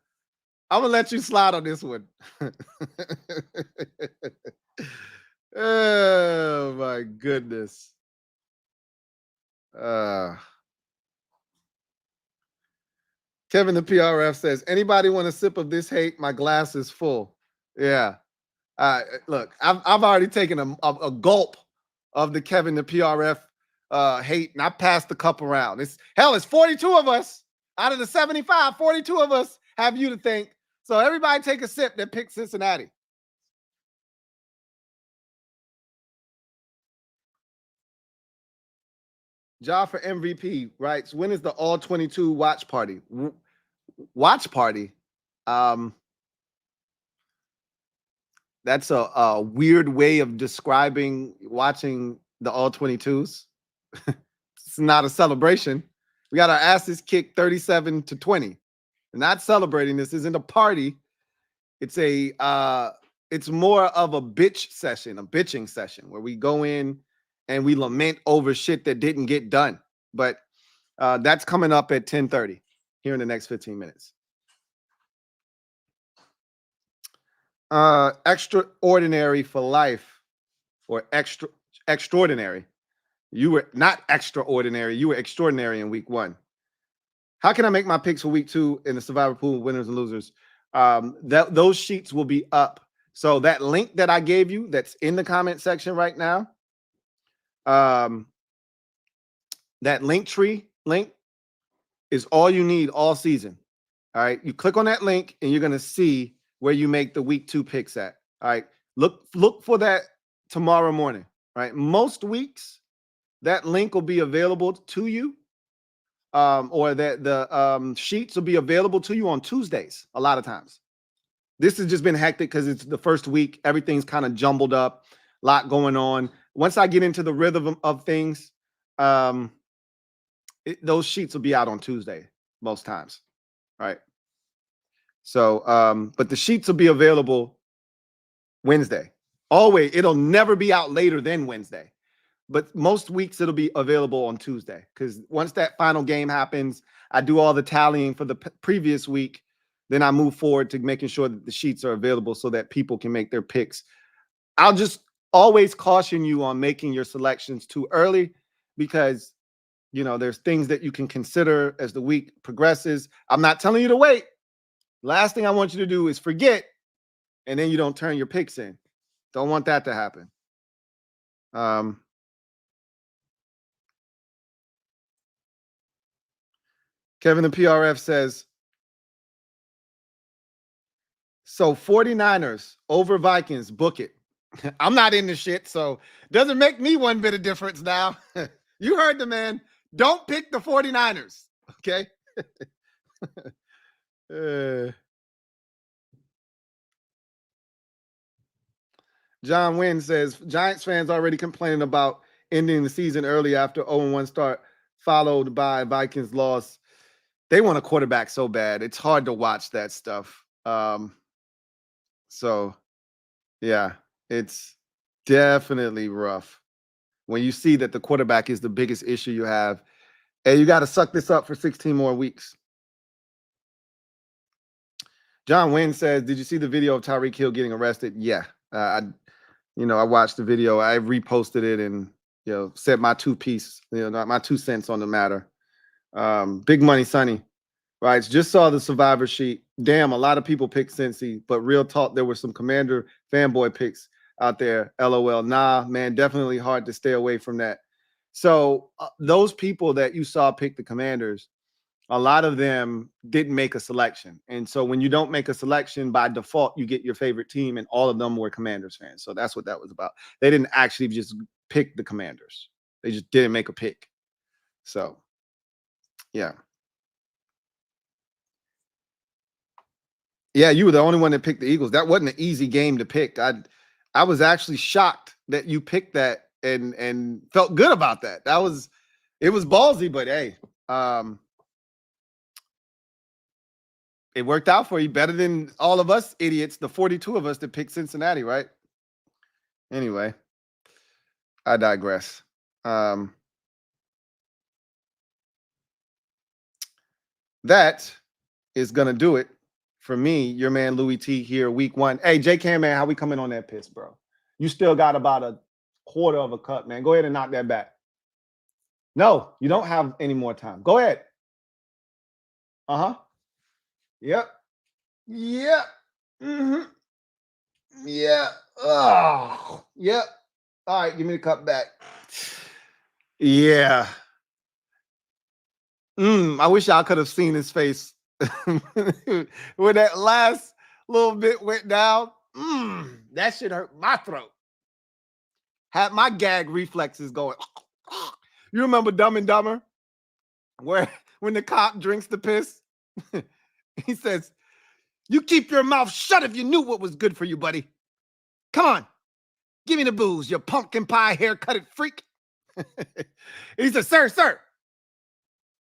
I'm going to let you slide on this one. Oh, my goodness. Kevin, the PRF says, anybody want a sip of this hate? My glass is full. Yeah. Look, I've already taken a gulp of the Kevin, the PRF hate, and I passed the cup around. It's 42 of us out of the 75, 42 of us have you to thank. So everybody take a sip that picked Cincinnati. Ja for MVP writes, when is the all 22 watch party? Watch party? That's a weird way of describing watching the all 22s. It's not a celebration. We got our asses kicked 37-20. We're not celebrating. This isn't a party. It's it's more of a bitching session where we go in and we lament over shit that didn't get done. But that's coming up at 10:30. here in the next 15 minutes. Extraordinary for life, or extraordinary. You were not extraordinary. You were extraordinary in week 1. How can I make my picks for week 2 in the Survivor Pool, winners and losers? Those sheets will be up. So that link that I gave you that's in the comment section right now, that link tree link is all you need all season. All right. You click on that link and you're going to see where you make the week 2 picks at. All right. Look for that tomorrow morning. All right. Most weeks, that link will be available to you, or that the sheets will be available to you on Tuesdays a lot of times. This has just been hectic because it's the first week. Everything's kind of jumbled up, a lot going on. Once I get into the rhythm of things, those sheets will be out on Tuesday most times. All right. So, but the sheets will be available Wednesday. Always, it'll never be out later than Wednesday. But most weeks it'll be available on Tuesday, because once that final game happens, I do all the tallying for the previous week. Then I move forward to making sure that the sheets are available so that people can make their picks. I'll just always caution you on making your selections too early, because, you know, there's things that you can consider as the week progresses. I'm not telling you to wait. Last thing I want you to do is forget, and then you don't turn your picks in. Don't want that to happen. Kevin the PRF says, so 49ers over Vikings, book it. I'm not in the shit, so doesn't make me one bit of difference now. You heard the man. Don't pick the 49ers, okay? John Wynn says, Giants fans already complaining about ending the season early after 0-1 start, followed by Vikings loss. They want a quarterback so bad. It's hard to watch that stuff. So, yeah, it's definitely rough when you see that the quarterback is the biggest issue you have, and you got to suck this up for 16 more weeks. John Wynn says, did you see the video of Tyreek Hill getting arrested? Yeah. I watched the video. I reposted it and, said my 2 cents on the matter. Big Money Sonny writes, just saw the Survivor sheet. Damn, a lot of people picked Cincy, but real talk, there were some Commander fanboy picks out there. LOL. Nah, man, definitely hard to stay away from that. So those people that you saw pick the Commanders, a lot of them didn't make a selection. And so when you don't make a selection, by default, you get your favorite team, and all of them were Commanders fans. So that's what that was about. They didn't actually just pick the Commanders. They just didn't make a pick. So, yeah. Yeah, you were the only one that picked the Eagles. That wasn't an easy game to pick. I was actually shocked that you picked that and felt good about that. It was ballsy, but hey, it worked out for you better than all of us idiots, the 42 of us that picked Cincinnati, right? Anyway, I digress. That is going to do it for me, your man Louie T here, week 1. Hey, J-Cam, man, how we coming on that piss, bro? You still got about a quarter of a cup, man. Go ahead and knock that back. No, you don't have any more time. Go ahead. Uh-huh. Yep. Yep. Mm-hmm. Yeah. Oh, yep. All right, give me the cup back. Yeah. I wish y'all could have seen his face when that last little bit went down. That shit hurt my throat. Had my gag reflexes going. You remember Dumb and Dumber? Where when the cop drinks the piss, he says, you keep your mouth shut if you knew what was good for you, buddy. Come on. Give me the booze, you pumpkin pie haircutted freak. He said, sir.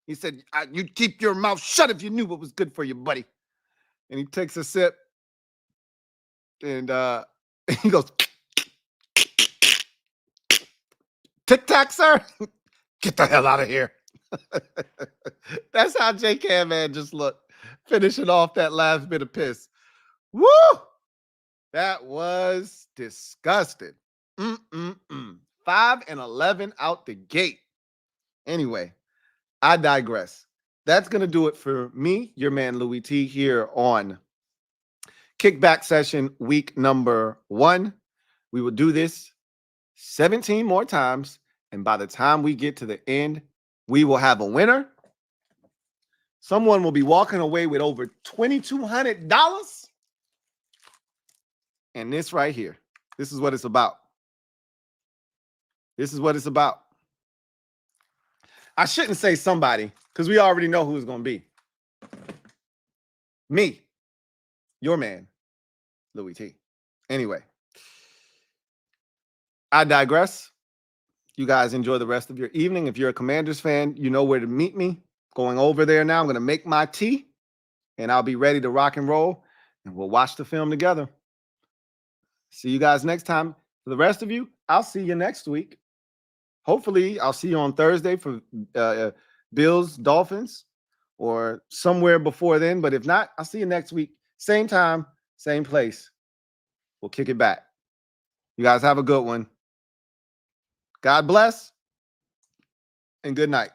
He said, you'd keep your mouth shut if you knew what was good for you, buddy. And he takes a sip and he goes, Tic Tac, sir? Get the hell out of here. That's how J-Cam man just looked, finishing off that last bit of piss. Woo! That was disgusting. 5 and 11 out the gate. Anyway, I digress. That's going to do it for me, your man Louie T, here on Kickback Session week number 1. We will do this 17 more times. And by the time we get to the end, we will have a winner. Someone will be walking away with over $2,200. And this right here, this is what it's about. This is what it's about. I shouldn't say somebody, because we already know who it's going to be. Me, your man, Louie T. Anyway, I digress. You guys enjoy the rest of your evening. If you're a Commanders fan, you know where to meet me. Going over there now. I'm going to make my tea, and I'll be ready to rock and roll, and we'll watch the film together. See you guys next time. For the rest of you, I'll see you next week. Hopefully, I'll see you on Thursday for Bills, Dolphins, or somewhere before then. But if not, I'll see you next week. Same time, same place. We'll kick it back. You guys have a good one. God bless, and good night.